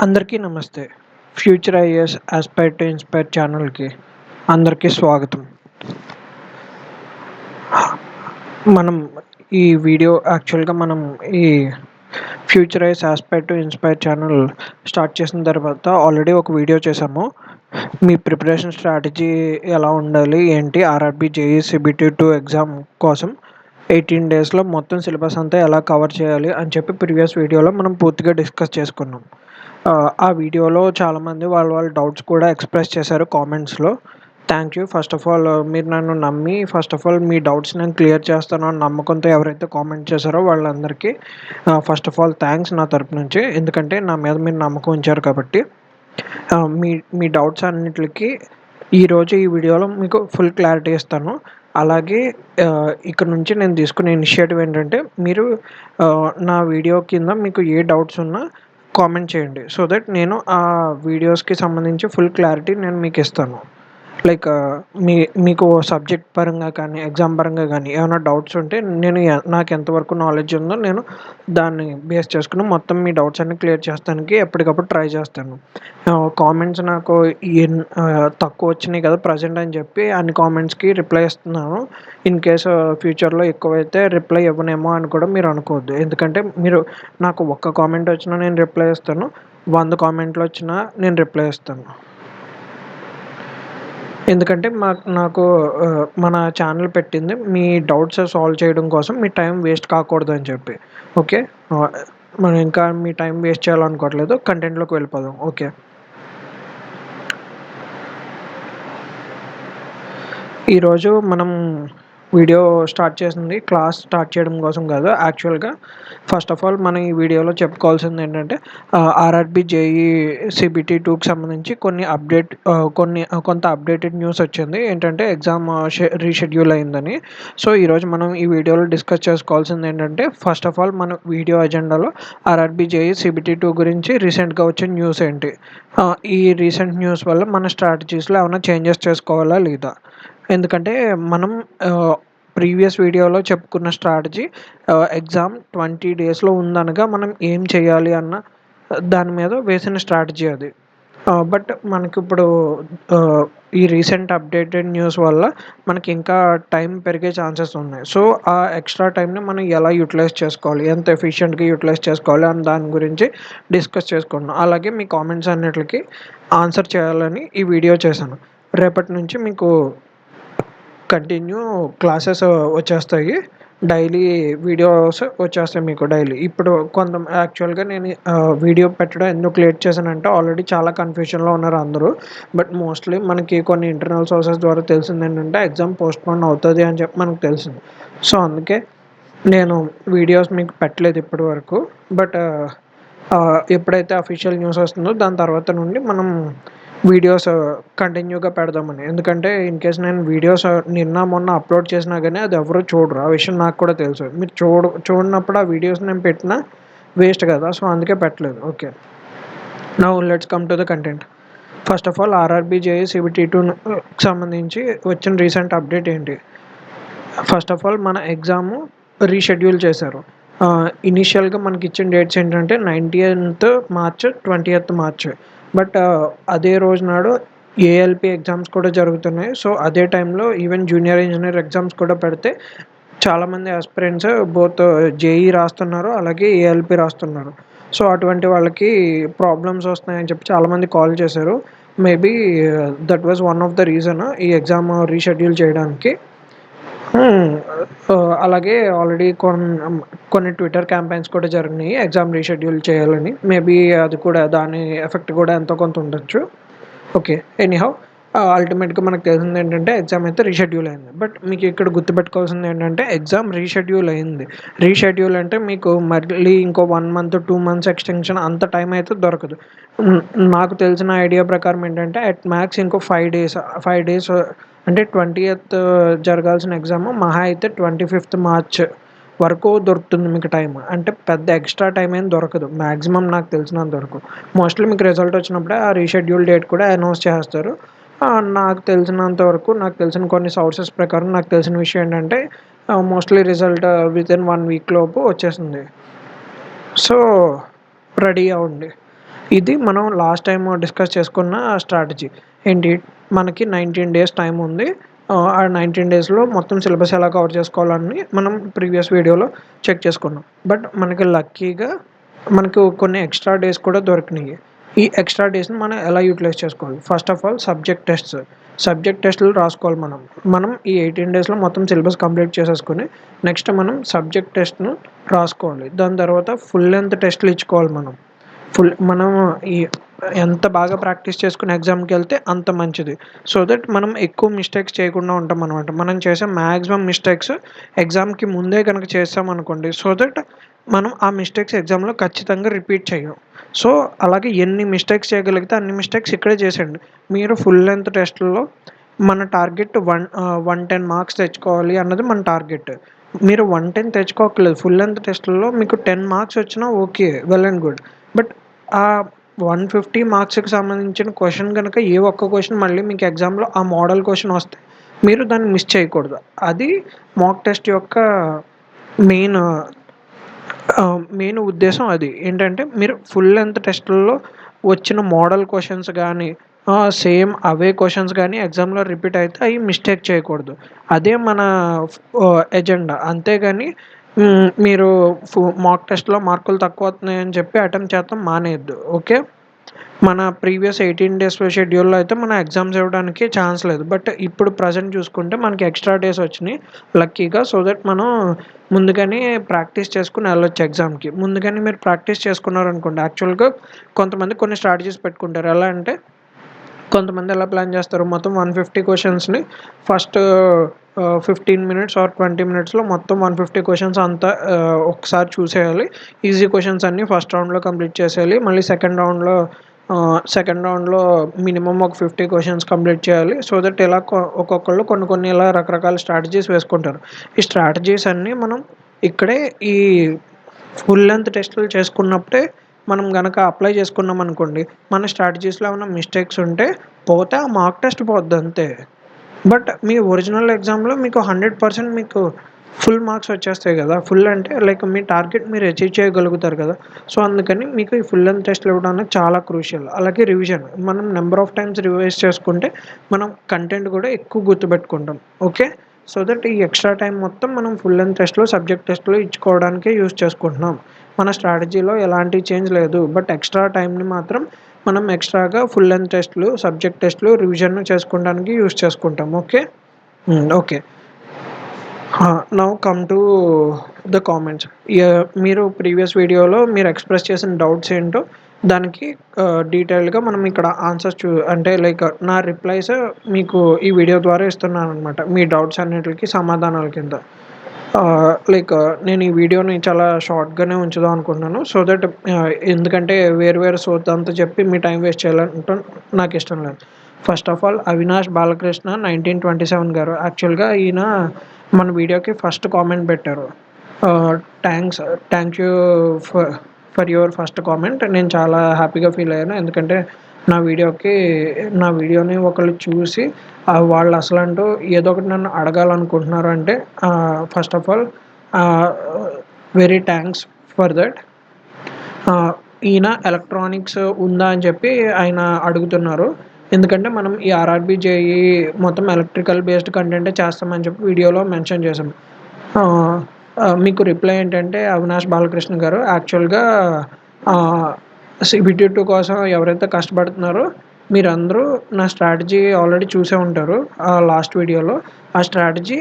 అందరికీ నమస్తే. Future IAS Aspire to inspire ఛానల్‌కి అందరికీ స్వాగతం. మనం ఈ వీడియో యాక్చువల్‌గా ఈ future IAS Aspire to inspire channel start చేసిన తర్వాత ఆల్రెడీ ఒక వీడియో చేశాము. మీ ప్రిపరేషన్ స్ట్రాటజీ ఎలా ఉండాలి? ఏంటి? ఆర్ఆర్‌బీ, జేఈఈ, సీబీటీ 2 ఎగ్జామ్ కోసం 18 డేస్‌లో మొత్తం సిలబస్ అంతా ఎలా కవర్ చేయాలి అని చెప్పి ప్రీవియస్ వీడియోలో మనం పూర్తిగా డిస్కస్ చేసుకున్నాం. ఆ వీడియోలో చాలామంది వాళ్ళ డౌట్స్ కూడా ఎక్స్‌ప్రెస్ చేశారు కామెంట్స్‌లో. Thank you. First of all మీరు నన్ను నమ్మి మీ డౌట్స్ నేను క్లియర్ చేస్తాను అని నమ్మకంతో ఎవరైతే కామెంట్ చేశారో వాళ్ళందరికీ ఫస్ట్ ఆఫ్ ఆల్ థ్యాంక్స్ నా తరపు నుంచి. ఎందుకంటే నా మీద మీరు నమ్మకం ఉంచారు కాబట్టి. మీ మీ డౌట్స్ అన్నిట్లికి ఈరోజు ఈ వీడియోలో మీకు ఫుల్ క్లారిటీ ఇస్తాను. అలాగే ఇక నుంచి నేను తీసుకునే ఇనిషియేటివ్ ఏంటంటే మీరు నా వీడియో కింద మీకు ఏ డౌట్స్ ఉన్నా కామెంట్ చేయండి. సో దట్ నేను ఆ వీడియోస్‌కి సంబంధించి ఫుల్ క్లారిటీ నేను మీకిస్తాను. లైక్ మీకు సబ్జెక్ట్ పరంగా కానీ, ఎగ్జామ్ పరంగా గానీ ఏమైనా డౌట్స్ ఉంటే నాకు ఎంతవరకు నాలెడ్జ్ ఉందో నేను దాన్ని బేస్ చేసుకొని మొత్తం మీ డౌట్స్ అన్నీ క్లియర్ చేస్తానికి ఎప్పటికప్పుడు ట్రై చేస్తాను. కామెంట్స్ నాకు తక్కువ వచ్చినాయి కదా ప్రెజెంట్ అని చెప్పి అన్ని కామెంట్స్‌కి రిప్లై ఇస్తున్నాను. ఇన్ కేస్ ఫ్యూచర్‌లో ఎక్కువైతే రిప్లై ఇవ్వనేమో అని కూడా మీరు అనుకోవద్దు. ఎందుకంటే నాకు ఒక్క కామెంట్ వచ్చినా నేను రిప్లై ఇస్తాను. 100 కామెంట్లు వచ్చినా నేను రిప్లై ఇస్తాను. ఎందుకంటే నాకు మన ఛానల్ పెట్టింది మీ డౌట్స్ సాల్వ్ చేయడం కోసం, మీ టైం వేస్ట్ కాకూడదని చెప్పి. ఓకే. ఆహ్, మనం ఇంకా మీ టైం వేస్ట్ చేయాలనుకోవట్లేదు. కంటెంట్‌లోకి వెళ్ళిపోదాం. ఓకే. ఈరోజు మనం వీడియో స్టార్ట్ చేసింది క్లాస్ స్టార్ట్ చేయడం కోసం కాదు. యాక్చువల్‌గా ఫస్ట్ ఆఫ్ ఆల్ మనం ఈ వీడియోలో చెప్పుకోవాల్సింది ఏంటంటే ఆర్ఆర్‌బీ, జేఈఈ, సీబీటీ 2కి సంబంధించి కొంత అప్డేటెడ్ న్యూస్ వచ్చింది. ఏంటంటే ఎగ్జామ్ రీషెడ్యూల్ అయిందని. సో, ఈరోజు మనం ఈ వీడియోలో డిస్కస్ చేసుకోవాల్సింది ఏంటంటే ఫస్ట్ ఆఫ్ ఆల్ మన వీడియో అజెండాలో ఆర్ఆర్‌బీ, జేఈఈ, సీబీటీ 2 గురించి రీసెంట్‌గా వచ్చిన న్యూస్ ఏంటి? ఈ రీసెంట్ న్యూస్ వల్ల మన స్ట్రాటజీస్‌లో ఏమైనా చేంజెస్ చేసుకోవాలా లేదా? ఎందుకంటే మనం ప్రీవియస్ వీడియోలో చెప్పుకున్న స్ట్రాటజీ ఎగ్జామ్ 20 డేస్‌లో ఉందనగా మనం ఏం చేయాలి అన్న దాని మీద వేసిన స్ట్రాటజీ అది. బట్ మనకిప్పుడు ఈ రీసెంట్ అప్డేటెడ్ న్యూస్ వల్ల మనకి ఇంకా టైం పెరిగే ఛాన్సెస్ ఉన్నాయి. సో, ఆ ఎక్స్‌ట్రా టైంని మనం ఎలా యుటిలైజ్ చేసుకోవాలి? ఎంత ఎఫిషియెంట్‌గా యుటిలైజ్ చేసుకోవాలి అన్న దాని గురించి డిస్కస్ చేసుకున్నాం. అలాగే మీ కామెంట్స్ అన్నిట్లికి ఆన్సర్ చేయాలని ఈ వీడియో చేశాను. రేపటి నుంచి మీకు కంటిన్యూ క్లాసెస్ వచ్చేస్తాయి. డైలీ వీడియోస్ వచ్చేస్తాయి మీకు డైలీ. ఇప్పుడు యాక్చువల్‌గా నేను వీడియో పెట్టడం ఎందుకు లేట్ చేశానంటే ఆల్రెడీ చాలా కన్‌ఫ్యూషన్‌లో ఉన్నారు అందరూ. బట్ మోస్ట్‌లీ మనకి కొన్ని ఇంటర్నల్ సోర్సెస్ ద్వారా తెలిసిందేంటంటే ఎగ్జామ్ పోస్ట్‌పోన్ అవుతది అని చెప్పి మనకు తెలిసింది. సో, అందుకే నేను వీడియోస్ మీకు పెట్టలేదు ఇప్పటి వరకు. బట్ ఎప్పుడైతే అఫీషియల్ న్యూస్ వస్తుందో దాని తర్వాత నుండి మనం వీడియోస్ కంటిన్యూగా పెడదామని. ఎందుకంటే ఇన్‌కేస్ నేను వీడియోస్ నిన్న, మొన్న అప్‌లోడ్ చేసినా గానీ అది ఎవరు చూడరు. ఆ విషయం నాకు కూడా తెలుసు. మీరు చూడనప్పుడు ఆ వీడియోస్ నేను పెట్టినా వేస్ట్ కదా! సో, అందుకే పెట్టలేదు. Okay. Now let's come to the content. First of all RRB, JEE, CBT 2కి సంబంధించి వచ్చిన రీసెంట్ అప్డేట్ ఏంటి? ఫస్ట్ ఆఫ్ ఆల్ మన ఎగ్జాము రీషెడ్యూల్ చేశారు. ఇనీషియల్‌గా మనకిచ్చిన డేట్స్ ఏంటంటే 19థ్ మార్చ్, 20థ్ మార్చ్. బట్ అదే రోజు నాడు ఏఎల్‌పీ ఎగ్జామ్స్ కూడా జరుగుతున్నాయి. సో, అదే టైంలో ఈవెన్ జూనియర్ ఇంజినీర్ ఎగ్జామ్స్ కూడా పెడితే చాలామంది ఆస్పిరెంట్స్ బోత్ జేఈఈ రాస్తున్నారు. అలాగే ఏఎల్‌పీ రాస్తున్నారు. సో, అటువంటి వాళ్ళకి ప్రాబ్లమ్స్ వస్తున్నాయని చెప్పి చాలామంది కాల్ చేశారు. Maybe that was one of the reason ఈ ఎగ్జామ్ రీషెడ్యూల్ చేయడానికి. హ్మ్. అలాగే ఆల్రెడీ కొన్ని ట్విట్టర్ క్యాంపెయిన్స్ కూడా జరిగినాయి ఎగ్జామ్ రీషెడ్యూల్ చేయాలని. మేబీ అది కూడా దాని ఎఫెక్ట్ కూడా ఎంతో కొంత ఉండొచ్చు. ఓకే. ఎనీహౌ అల్టిమేట్‌గా మనకు తెలిసిందేంటంటే ఎగ్జామ్ అయితే రీషెడ్యూల్ అయింది. బట్ మీకు ఇక్కడ గుర్తుపెట్టుకోవాల్సిందేంటంటే ఎగ్జామ్ రీషెడ్యూల్ అయింది. రీషెడ్యూల్ అంటే మీకు మళ్ళీ ఇంకో 1 మంత్, 2 మంత్స్ ఎక్స్‌టెన్షన్ అంత టైం అయితే దొరకదు. హ్మ్. నాకు తెలిసిన ఐడియా ప్రకారం ఏంటంటే అట్ మ్యాక్స్ ఇంకో 5 డేస్ అంటే 20థ్ జరగాల్సిన ఎగ్జామ్ మహా అయితే 25థ్ మార్చ్ వరకు దొరుకుతుంది మీకు టైం. అంటే పెద్ద ఎక్స్‌ట్రా టైం ఏం దొరకదు. మాక్సిమం నాకు తెలిసినంత వరకు. మోస్ట్‌లీ మీకు రిజల్ట్ వచ్చినప్పుడే ఆ రీషెడ్యూల్ డేట్ కూడా అనౌన్స్ చేస్తారు. నాకు తెలిసిన కొన్ని సోర్సెస్ ప్రకారం నాకు తెలిసిన విషయం ఏంటంటే మోస్ట్‌లీ రిజల్ట్ వితిన్ 1 వీక్ లోపు వచ్చేస్తుంది. సో, రెడీ అవ్వండి. ఇది మనం లాస్ట్ టైం డిస్కస్ చేసుకున్న స్ట్రాటజీ. ఏంటి, మనకి 19 డేస్ టైం ఉంది. ఆ 19 డేస్‌లో మొత్తం సిలబస్ ఎలా కవర్ చేసుకోవాలని మనం ప్రీవియస్ వీడియోలో చెక్ చేసుకున్నాం. బట్ మనకి లక్కీగా మనకు కొన్ని ఎక్స్‌ట్రా డేస్ కూడా దొరికినాయి. ఈ ఎక్స్‌ట్రా డేస్‌ని మనం ఎలా యూటిలైజ్ చేసుకోవాలి? First of all subject tests. Subject టెస్ట్‌లు రాసుకోవాలి మనం. మనం ఈ 18 డేస్‌లో మొత్తం సిలబస్ కంప్లీట్ చేసేసుకొని నెక్స్ట్ మనం సబ్జెక్ట్ టెస్ట్‌ను రాసుకోవాలి. దాని తర్వాత ఫుల్ లెంగ్త్ టెస్ట్‌లు ఇచ్చుకోవాలి మనం. మనం ఈ ఎంత బాగా ప్రాక్టీస్ చేసుకొని ఎగ్జామ్‌కెళ్తే అంత మంచిది. సో దట్ మనం ఎక్కువ మిస్టేక్స్ చేయకుండా ఉంటామనమాట. మనం చేసే మాక్సిమం మిస్టేక్స్ ఎగ్జామ్‌కి ముందే గనక చేసామనుకోండి, సో దట్ మనం ఆ మిస్టేక్స్ ఎగ్జామ్‌లో ఖచ్చితంగా రిపీట్ చెయ్యం. సో, అలాగే ఎన్ని మిస్టేక్స్ చేయగలిగితే అన్ని మిస్టేక్స్ ఇక్కడే చేసేయండి. మీరు ఫుల్ లెంగ్త్ టెస్ట్‌లలో మన టార్గెట్ 110 మార్క్స్ తెచ్చుకోవాలి అన్నది మన టార్గెట్. మీరు 110 తెచ్చుకోక్కర్లేదు. ఫుల్ లెంగ్త్ టెస్ట్‌లలో మీకు 10 మార్క్స్ వచ్చినా okay. Well and good. But ఆ 150 మార్క్స్‌కి సంబంధించిన క్వెషన్ గనక ఏ ఒక్క క్వెషన్ మళ్ళీ మీకు ఎగ్జామ్‌లో ఆ మోడల్ క్వెషన్ వస్తే మీరు దాన్ని మిస్ చేయకూడదు. అది మాక్ టెస్ట్ యొక్క మెయిన్ మెయిన్ ఉద్దేశ్యం అది. ఏంటంటే మీరు ఫుల్ లెంగ్త్ టెస్ట్‌లలో వచ్చిన మోడల్ క్వెషన్స్ గానీ, సేమ్ అవే క్వెషన్స్ గానీ ఎగ్జామ్‌లో రిపీట్ అయితే అయి మిస్టేక్ చేయకూడదు. అదే మన ఎజెండా. అంతేగాని మీరు మాక్ టెస్ట్‌లో మార్కులు తక్కువ వస్తున్నాయని చెప్పి అటెంప్ట్ చేత్తం మానేయొద్దు. ఓకే. మన ప్రీవియస్ 18 డేస్ షెడ్యూల్‌లో అయితే మనం ఎగ్జామ్స్ ఇవ్వడానికి ఛాన్స్ లేదు. బట్ ఇప్పుడు ప్రెజెంట్ చూసుకుంటే మనకి ఎక్స్‌ట్రా డేస్ వచ్చినియి లక్కీగా. సో దట్ మనం ముందుగానే ప్రాక్టీస్ చేసుకొని ఎళ్ళొచ్చు ఎగ్జామ్‌కి. ముందుగానే మీరు ప్రాక్టీస్ చేసుకున్నారనుకోండి, యాక్చువల్‌గా కొంతమంది కొన్ని స్ట్రాటజీస్ పెట్టుకుంటారు. ఎలా అంటే కొంతమంది ఎలా ప్లాన్ చేస్తారు, మొత్తం 150 క్వెషన్స్‌ని ఫస్ట్ 15 మినిట్స్ ఆర్ 20 మినిట్స్‌లో మొత్తం 150 క్వెషన్స్ అంతా ఒకసారి చూసేయాలి. ఈజీ క్వెషన్స్ అన్నీ ఫస్ట్ రౌండ్‌లో కంప్లీట్ చేసేయాలి. మళ్ళీ సెకండ్ రౌండ్‌లో మినిమమ్ ఒక 50 క్వెషన్స్ కంప్లీట్ చేయాలి. సో దట్ ఇలా ఒక్కొక్కళ్ళు కొన్ని కొన్ని ఇలా రకరకాల స్ట్రాటజీస్ వేసుకుంటారు. ఈ స్ట్రాటజీస్ అన్నీ మనం ఇక్కడే ఈ ఫుల్ లెంగ్త్ టెస్టులు చేసుకున్నప్పుడే మనం గనక అప్లై చేసుకున్నామనుకోండి, మన స్ట్రాటజీస్‌లో ఏమన్నా మిస్టేక్స్ ఉంటే పోతే ఆ మార్క్ టెస్ట్ పోద్దంతే. బట్ మీ ఒరిజినల్ ఎగ్జామ్‌లో మీకు 100% మీకు ఫుల్ మార్క్స్ వచ్చేస్తాయి గదా! ఫుల్ అంటే లైక్ మీ టార్గెట్ మీరు అచీవ్ చేయగలుగుతారు కదా! సో, అందుకని మీకు ఈ ఫుల్ లెంగ్త్ టెస్ట్‌లు ఇవ్వడం అనేది చాలా క్రూషియల్. అలాగే రివిజన్. మనం నంబర్ ఆఫ్ టైమ్స్ రివైజ్ చేసుకుంటే మనం కంటెంట్ గూడా ఎక్కువ గుర్తుపెట్టుకుంటాం. ఓకే. సో దట్ ఈ ఎక్స్‌ట్రా టైమ్ మొత్తం మనం ఫుల్ లెంగ్త్ టెస్ట్‌లు, సబ్జెక్ట్ టెస్ట్‌లు ఇచ్చుకోవడానికే యూజ్ చేసుకుంటున్నాం. మన స్ట్రాటజీలో ఎలాంటి చేంజ్ లేదు. బట్ ఎక్స్‌ట్రా టైమ్‌ని మాత్రం మనం ఎక్స్‌ట్రాగా ఫుల్ లెంగ్త్ టెస్ట్‌లు, సబ్జెక్ట్ టెస్ట్‌లు, రివిజన్ చేసుకోవడానికి యూజ్ చేసుకుంటాం. Okay. Okay. Now come to the comments. మీరు ప్రీవియస్ వీడియోలో మీరు ఎక్స్‌ప్రెస్ చేసిన డౌట్స్ ఏంటో దానికి డీటెయిల్డ్‌గా మనం ఇక్కడ ఆన్సర్స్ అంటే లైక్ నా రిప్లైస్ మీకు ఈ వీడియో ద్వారా ఇస్తున్నాననమాట. మీ డౌట్స్ అన్నిట్లికి సమాధానాల కింద. లైక్ నేను ఈ వీడియోని చాలా షార్ట్‌గానే ఉంచుదాం అనుకుంటున్నాను. సో దట్ ఎందుకంటే వేరు వేరు సోదంతా చెప్పి మీ టైం వేస్ట్ చేయాలంటే నాకిష్టం లేదు. First of all Avinash Balakrishna 1927 గారు. యాక్చువల్‌గా ఈయన మన వీడియోకి ఫస్ట్ కామెంట్ పెట్టారు. ఆహ్, thanks thank you for for your first comment. నేను చాలా హ్యాపీగా ఫీల్ అయ్యాను. ఎందుకంటే నా వీడియోకి నా వీడియోని ఒకళ్ళు చూసి వాళ్ళు అసలంటూ ఏదో ఒకటి నన్ను అడగాలనుకుంటున్నారు అంటే ఫస్ట్ ఆఫ్ ఆల్ ఆహ్, వెరీ థాంక్స్ ఫర్ దట్. ఈయన ఎలక్ట్రానిక్స్ ఉందా అని చెప్పి ఆయన అడుగుతున్నారు. ఎందుకంటే మనం ఈ ఆర్ఆర్‌బీ, జేఈఈ మొత్తం ఎలక్ట్రికల్ బేస్డ్ కంటెంటే చేస్తామని చెప్పి వీడియోలో మెన్షన్ చేశాం. ఆహ్, మీకు రిప్లై ఏంటంటే అవినాష్ బాలకృష్ణ గారు యాక్చువల్‌గా ఆహ్, CBT 2 కోసం ఎవరైతే కష్టపడుతున్నారో మీరందరూ నా స్ట్రాటజీ ఆల్రెడీ చూసే ఉంటారు. లాస్ట్ వీడియోలో. ఆ స్ట్రాటజీ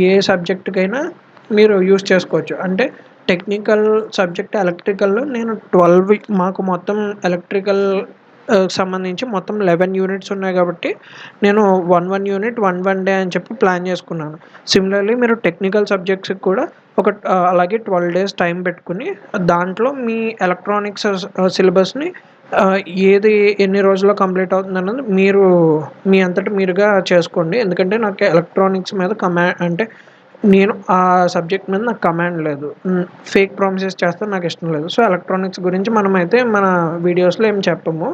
ఏ సబ్జెక్ట్‌కైనా మీరు యూజ్ చేసుకోవచ్చు. అంటే టెక్నికల్ సబ్జెక్ట్ ఎలక్ట్రికల్‌లో నేను 12 మాకు మొత్తం ఎలక్ట్రికల్ సంబంధించి మొత్తం 11 యూనిట్స్ ఉన్నాయి కాబట్టి నేను 1 యూనిట్ 1 డే అని చెప్పి ప్లాన్ చేసుకున్నాను. సిమిలర్‌లీ మీరు టెక్నికల్ సబ్జెక్ట్స్‌కి కూడా అలాగే 12 డేస్ టైం పెట్టుకొని దాంట్లో మీ ఎలక్ట్రానిక్స్ సిలబస్‌ని ఆహ్, ఏది ఎన్ని రోజుల్లో కంప్లీట్ అవుతుందన్నది మీరు మీ అంతట మీరుగా చేసుకోండి. ఎందుకంటే నాకు ఎలక్ట్రానిక్స్ మీద అంటే నేను ఆ సబ్జెక్ట్ మీద నాకు కమాండ్ లేదు. ఫేక్ ప్రామిసెస్ చేస్తే నాకిష్టం లేదు. సో, ఎలక్ట్రానిక్స్ గురించి మనమైతే మన వీడియోస్‌లో ఏం చెప్పము.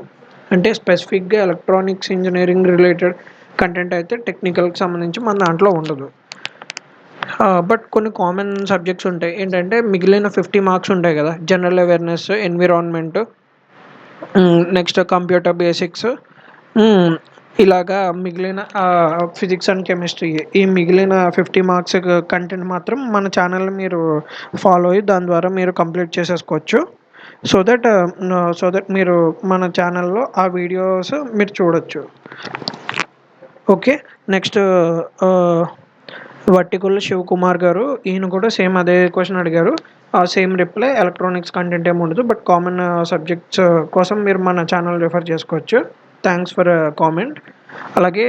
అంటే స్పెసిఫిక్‌గా ఎలక్ట్రానిక్స్ ఇంజినీరింగ్ రిలేటెడ్ కంటెంట్ అయితే టెక్నికల్‌కి సంబంధించి మన దాంట్లో ఉండదు. బట్ కొన్ని కామన్ సబ్జెక్ట్స్ ఉంటాయి. ఏంటంటే మిగిలిన 50 మార్క్స్ ఉంటాయి గదా! General awareness, environment next computer basics. హ్మ్. ఇలాగా మిగిలిన ఫిజిక్స్ అండ్ కెమిస్ట్రీ ఈ మిగిలిన 50 మార్క్స్ కంటెంట్ మాత్రం మన ఛానల్‌ని మీరు ఫాలో అయ్యి దాని ద్వారా మీరు కంప్లీట్ చేసేసుకోవచ్చు. సో దట్ మీరు మన ఛానల్‌లో ఆ వీడియోస్ మీరు చూడొచ్చు. ఓకే. నెక్స్ట్ ఆహ్, వట్టికుల్ల శివకుమార్ గారు. ఈయన కూడా సేమ్ అదే క్వెషన్ అడిగారు. సేమ్ రిప్లై ఎలక్ట్రానిక్స్ కంటెంట్ ఏమి ఉండదు. బట్ కామన్ సబ్జెక్ట్స్ కోసం మీరు మన ఛానల్ రిఫర్ చేసుకోవచ్చు. Thanks for comment. అలాగే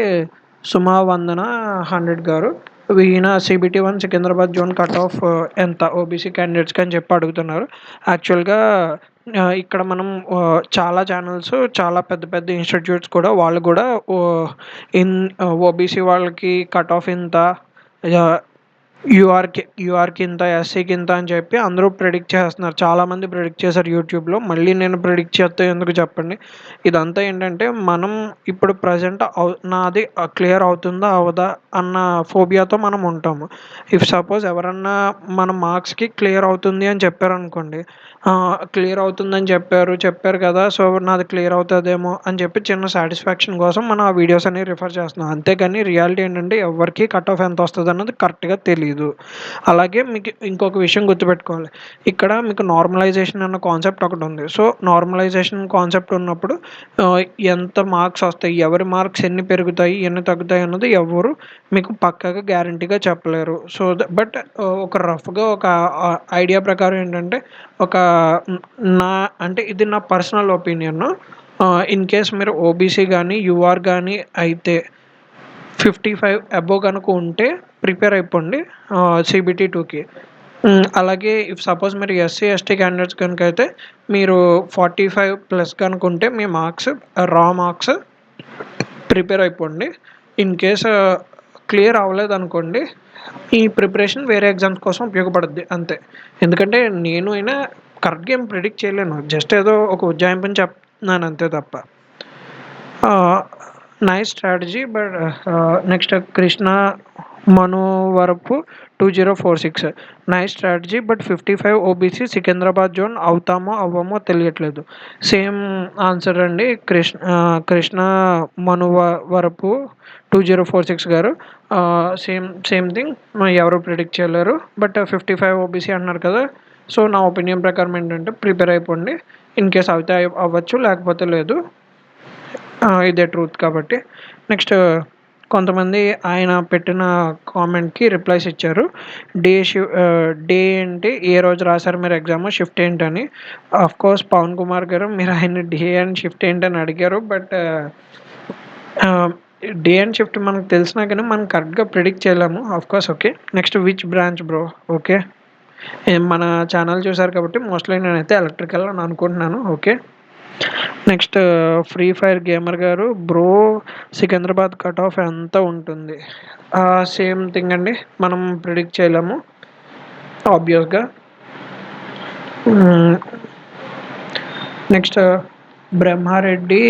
సుమా వందన 100 గారు. ఈయన CBT 1 Secunderabad zone cut off ఎంత ఓబీసీ క్యాండిడేట్స్‌కి అని చెప్పి అడుగుతున్నారు. యాక్చువల్‌గా ఇక్కడ మనం చాలా ఛానల్స్ చాలా పెద్ద పెద్ద ఇన్‌స్టిట్యూట్స్ కూడా వాళ్ళు కూడా ఓహ్, ఇన్ ఓబీసీ వాళ్ళకి కట్ ఆఫ్ ఇంత, యాహ్! యూఆర్‌కి ఇంత, ఎస్సీకి ఇంత అని చెప్పి అందరూ ప్రిడిక్ట్ చేస్తున్నారు. చాలామంది ప్రిడిక్ట్ చేశారు యూట్యూబ్‌లో. మళ్ళీ నేను ప్రిడిక్ట్ చేస్తే ఎందుకు చెప్పండి? ఇదంతా ఏంటంటే మనం ఇప్పుడు ప్రెజెంట్ నాది క్లియర్ అవుతుందా? అవ్వదా? అన్న ఫోబియాతో మనం ఉంటాము. ఇఫ్ సపోజ్ ఎవరన్నా మన మార్క్స్‌కి క్లియర్ అవుతుంది అని చెప్పారనుకోండి. క్లియర్ అవుతుందని చెప్పారు కదా! సో, నాది క్లియర్ అవుతదేమో అని చెప్పి చిన్న సాటిస్ఫాక్షన్ కోసం మనం ఆ వీడియోస్ అనేవి రిఫర్ చేస్తున్నాం. అంతేగాని రియాలిటీ ఏంటంటే ఎవ్వరికీ కట్ ఆఫ్ ఎంత వస్తదన్నది కరెక్ట్‌గా తెలీదు. అలాగే మీకు ఇంకొక విషయం గుర్తుపెట్టుకోవాలి. ఇక్కడ మీకు నార్మలైజేషన్ అన్న కాన్సెప్ట్ ఒకటుంది. సో, నార్మలైజేషన్ కాన్సెప్ట్ ఉన్నప్పుడు ఆహ్, ఎంత మార్క్స్ వస్తాయి, ఎవరి మార్క్స్ ఎన్ని పెరుగుతాయి, ఎన్ని తగ్గుతాయి అన్నది ఎవ్వరు మీకు పక్కాగా గ్యారంటీగా చెప్పలేరు. సో, బట్ ఒక రఫ్‌గా ఒక ఐడియా ప్రకారం ఏంటంటే ఒక హ్మ్, నా అంటే ఇది నా పర్సనల్ ఒపీనియన్. ఇన్ కేస్ మీరు ఓబీసీ గాని, యూఆర్ గాని అయితే 55 అబోవ్ గనుక ఉంటే ప్రిపేర్ అయిపోండి CBT 2కి. అలాగే ఇఫ్ సపోజ్ మీరు ఎస్సీ, ఎస్టీ క్యాండిడేట్స్ కనుకైతే మీరు 45 ప్లస్ కనుకుంటే మీ మార్క్స్ మార్క్స్ ప్రిపేర్ అయిపోండి. ఇన్ కేస్ క్లియర్ అవ్వలేదనుకోండి, ఈ ప్రిపరేషన్ వేరే ఎగ్జామ్స్ కోసం ఉపయోగపడుద్ది అంతే. ఎందుకంటే నేను అయినా కరెక్ట్‌గా ఏం ప్రిడిక్ట్ చేయలేను. జస్ట్ ఏదో ఒక ఉజ్జాయింపుని చెప్తున్నాను అంతే తప్ప. Nice strategy but next Krishna Manuvarapu 2046 nice strategy but 55 OBC Secunderabad zone అవుతామో అవ్వమో తెలియట్లేదు. సేమ్ ఆన్సర్ అండి. కృష్ణ మనువరపు 2046 గారు. సేమ్ థింగ్ ఎవరు ప్రిడిక్ట్ చేయలేరు. బట్ 55 ఓబీసీ అంటున్నారు కదా! సో, నా ఒపీనియన్ ప్రకారం ఏంటంటే ప్రిపేర్ అయిపోండి. ఇన్ కేస్ అయితే అవ్వచ్చు, లేకపోతే లేదు. ఇదే ట్రూత్ కాబట్టి. నెక్స్ట్ కొంతమంది ఆయన పెట్టిన కామెంట్‌కి రిప్లైస్ ఇచ్చారు. డే ఏంటి? ఏ రోజు రాసారు మీరు ఎగ్జాము? షిఫ్ట్ ఏంటని? ఆఫ్‌కోర్స్ పవన్ కుమార్ గారు మీరు ఆయన్ని డే అండ్ షిఫ్ట్ ఏంటని అడిగారు. బట్ డే అండ్ షిఫ్ట్ మనకు తెలిసినా గానీ మనం కరెక్ట్‌గా ప్రిడిక్ట్ చేయలేము. Of course okay. Next which branch bro? Okay. మన ఛానల్ చూసారు కాబట్టి మోస్ట్‌లీ నేనైతే ఎలక్ట్రికల్ అని అనుకుంటున్నాను. Okay. Next free fire gamer గారు. బ్రో సికింద్రాబాద్ కట్ ఆఫ్ ఎంత ఉంటుంది? సేమ్ థింగ్ అండి. మనం ప్రిడిక్ట్ చేయలేము ఆబ్వియస్‌గా. హ్మ్. నెక్స్ట్ బ్రహ్మారెడ్డి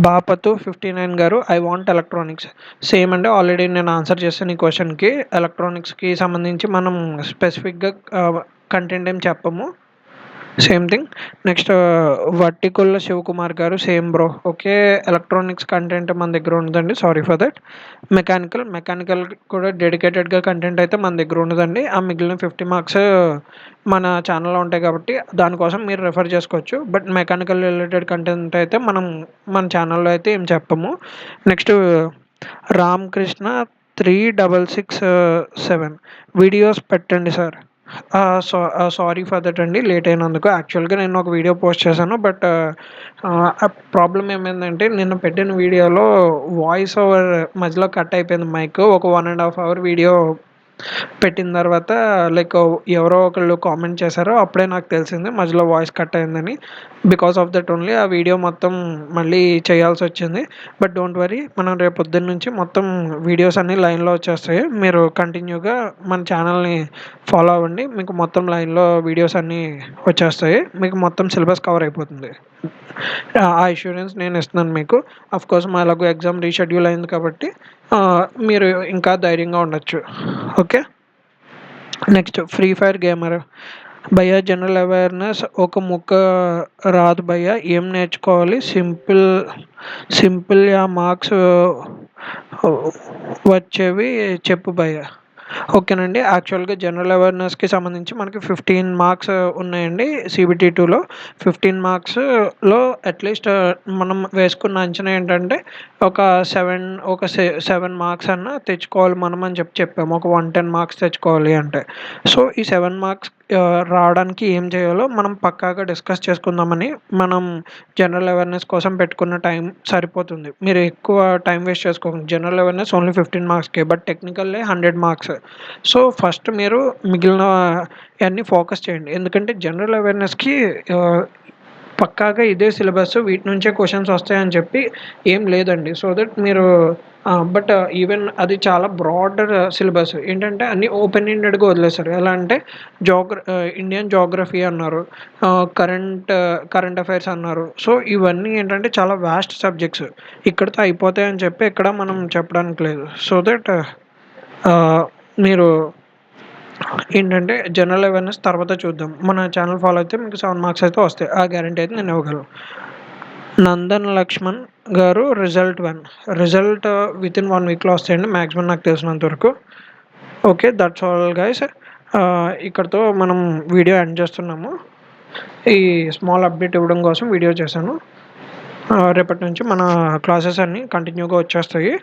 బాపతు 59 గారు. I want electronics. సేమ్ అండి. ఆల్రెడీ నేను ఆన్సర్ చేశాను ఈ క్వెషన్‌కి. ఎలక్ట్రానిక్స్‌కి సంబంధించి మనం స్పెసిఫిక్‌గా కంటెంట్ ఏం చెప్పము. Same thing. నెక్స్ట్ వట్టికొల్ల శివకుమార్ గారు. Same bro. Okay. Electronics content మన దగ్గర ఉండదండి. Sorry for that. మెకానికల్ కూడా డెడికేటెడ్‌గా కంటెంట్ అయితే మన దగ్గర ఉండదండి. ఆ మిగిలిన 50 మార్క్స్ మన ఛానల్‌లో ఉంటాయి కాబట్టి దానికోసం మీరు రిఫర్ చేసుకోవచ్చు. బట్ మెకానికల్ రిలేటెడ్ కంటెంట్ అయితే మనం మన ఛానల్‌లో అయితే ఏం చెప్పము. నెక్స్ట్ రామకృష్ణ 3667 వీడియోస్ పెట్టండి సార్. సారీ ఫర్ దట్ అండి లేట్ అయినందుకు. యాక్చువల్‌గా నేను ఒక వీడియో పోస్ట్ చేశాను. బట్ ప్రాబ్లమ్ ఏమైందంటే నిన్న పెట్టిన వీడియోలో వాయిస్ ఓవర్ మధ్యలో కట్ అయిపోయింది మైక్. ఒక 1½ అవర్ వీడియో పెట్టిన తర్వాత లైక్ ఎవరో ఒకళ్ళు కామెంట్ చేశారు. అప్పుడే నాకు తెలిసింది మధ్యలో వాయిస్ కట్ అయిందని. బికాస్ ఆఫ్ దట్ ఓన్లీ ఆ వీడియో మొత్తం మళ్ళీ చేయాల్సొచ్చింది. బట్ డోంట్ వరీ మనం రేపు పొద్దున్న నుంచి మొత్తం వీడియోస్ అన్నీ లైన్‌లో వచ్చేస్తాయి. మీరు కంటిన్యూగా మన ఛానల్‌ని ఫాలో అవ్వండి. మీకు మొత్తం లైన్‌లో వీడియోస్ అన్నీ వచ్చేస్తాయి. మీకు మొత్తం సిలబస్ కవర్ అయిపోతుంది. ఆ అష్యూరెన్స్ నేను ఇస్తున్నాను మీకు. ఆఫ్‌కోర్స్ ఎలాగో ఎగ్జామ్ రీషెడ్యూల్ అయింది కాబట్టి మీరు ఇంకా ధైర్యంగా ఉండొచ్చు. Okay. Next free fire gamer. భయ్యా జనరల్ అవేర్నెస్ ఒక ముక్క రాదు భయ్యా, ఏం నేర్చుకోవాలి? సింపుల్ సింపుల్ యా మార్క్స్ వచ్చేవి చెప్పు భయ్యా. ఓకేనండి. యాక్చువల్‌గా జనరల్ అవేర్‌నెస్‌కి సంబంధించి మనకి 15 మార్క్స్ ఉన్నాయండి సీబీటీ 2లో. 15 మార్క్స్‌లో అట్‌లీస్ట్ మనం వేసుకున్న అంచనా ఏంటంటే ఒక 7 మార్క్స్ అన్నా తెచ్చుకోవాలి మనం అని చెప్పాము. ఒక 110 మార్క్స్ తెచ్చుకోవాలి అంటే. సో, ఈ 7 మార్క్స్ రావడానికి ఏం చేయాలో మనం పక్కాగా డిస్కస్ చేసుకుందామని మనం జనరల్ అవేర్‌నెస్ కోసం పెట్టుకున్న టైం సరిపోతుంది. మీరు ఎక్కువ టైం వేస్ట్ చేసుకోకండి. జనరల్ అవేర్‌నెస్ ఓన్లీ 15 మార్క్స్‌కే. బట్ టెక్నికల్లే 100 మార్క్స్. సో, ఫస్ట్ మీరు మిగిలిన యన్నీ ఫోకస్ చేయండి. ఎందుకంటే జనరల్ అవేర్‌నెస్‌కి పక్కాగా ఇదే సిలబస్ వీటి నుంచే క్వెషన్స్ వస్తాయని చెప్పి ఏం లేదండి. సో దట్ మీరు బట్ ఈవెన్ అది చాలా బ్రాడర్ సిలబస్. ఏంటంటే అన్నీ ఓపెన్ ఎండెడ్‌గా వదిలేసారు. ఎలా అంటే ఇండియన్ జియోగ్రఫీ అన్నారు. కరెంట్ అఫైర్స్ అన్నారు. సో, ఇవన్నీ ఏంటంటే చాలా వాస్ట్ సబ్జెక్ట్స్. ఇక్కడితో అయిపోతాయని చెప్పి ఇక్కడ మనం చెప్పడానికి లేదు. సో దట్ మీరు ఏంటంటే జనరల్ అవేర్‌నెస్ తర్వాత చూద్దాం. మన ఛానల్ ఫాలో అయితే మీకు 7 మార్క్స్ అయితే వస్తాయి. ఆ గ్యారంటీ అయితే నేను ఇవ్వగలను. నందన్ లక్ష్మణ్ గారు రిజల్ట్ 1. రిజల్ట్ వితిన్ 1 వీక్‌లో వస్తాయండి మాక్సిమం నాకు తెలిసినంత వరకు. ఓకే. That's all guys. ఇక్కడితో మనం వీడియో ఎండ్ చేస్తున్నాము. ఈ స్మాల్ అప్డేట్ ఇవ్వడం కోసం వీడియో చేశాను. రేపటి నుంచి మన క్లాసెస్ అన్నీ కంటిన్యూగా వచ్చేస్తాయి.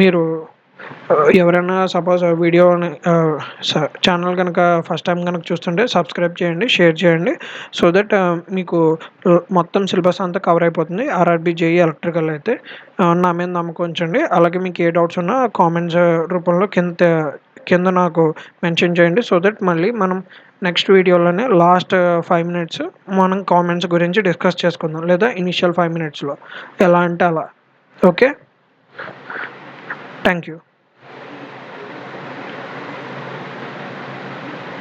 మీరు ఎవరైనా సపోజ్ వీడియోని ఛానల్ కనుక ఫస్ట్ టైం కనుక చూస్తుంటే సబ్స్క్రైబ్ చేయండి, షేర్ చేయండి. సో దట్ మీకు మొత్తం సిలబస్ అంతా కవర్ అయిపోతుంది. ఆర్ఆర్‌బీ, జేఈఈ, ఎలక్ట్రికల్ అయితే నా మీద నమ్మకం ఉంచండి. అలాగే మీకు ఏ డౌట్స్ ఉన్నా కామెంట్స్ రూపంలో కింద నాకు మెన్షన్ చేయండి. సో దట్ మళ్ళీ మనం నెక్స్ట్ వీడియోలోనే లాస్ట్ 5 మినిట్స్ మనం కామెంట్స్ గురించి డిస్కస్ చేసుకుందాం. లేదా ఇనీషియల్ 5 మినిట్స్‌లో ఎలా అంటే అలా. ఓకే. Thank you.